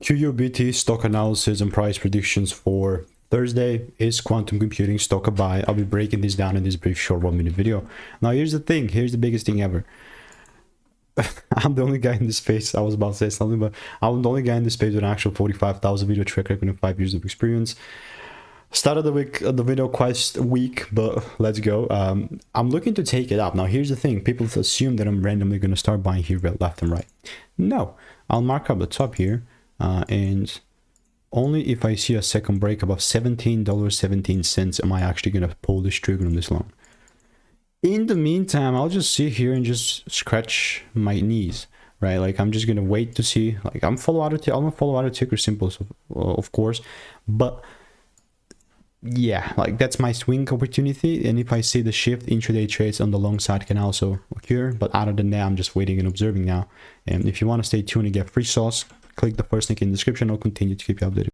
QUBT stock analysis and price predictions for Thursday. Is quantum computing stock a buy? I'll be breaking this down in this brief short 1-minute video. Now here's the thing, here's the biggest thing ever. I'm the only guy in this space. I was about to say something, but I'm the only guy in this space with an actual 45,000 video track record and 5 years of experience. Started the video quite weak, but let's go. I'm looking to take it up. Now here's the thing, people assume that I'm randomly going to start buying here left and right. No, I'll mark up the top here, and only if I see a second break above $17.17 am I actually going to pull this trigger on this long. In the meantime, I'll just sit here and just scratch my knees, right? Like, I'm just gonna wait to see. Like, I'm gonna follow out of ticker symbols, of course, but yeah, like, that's my swing opportunity. And if I see the shift, intraday trades on the long side can also occur. But other than that, I'm just waiting and observing now. And if you want to stay tuned and get free sauce, click the first link in the description. I'll continue to keep you updated.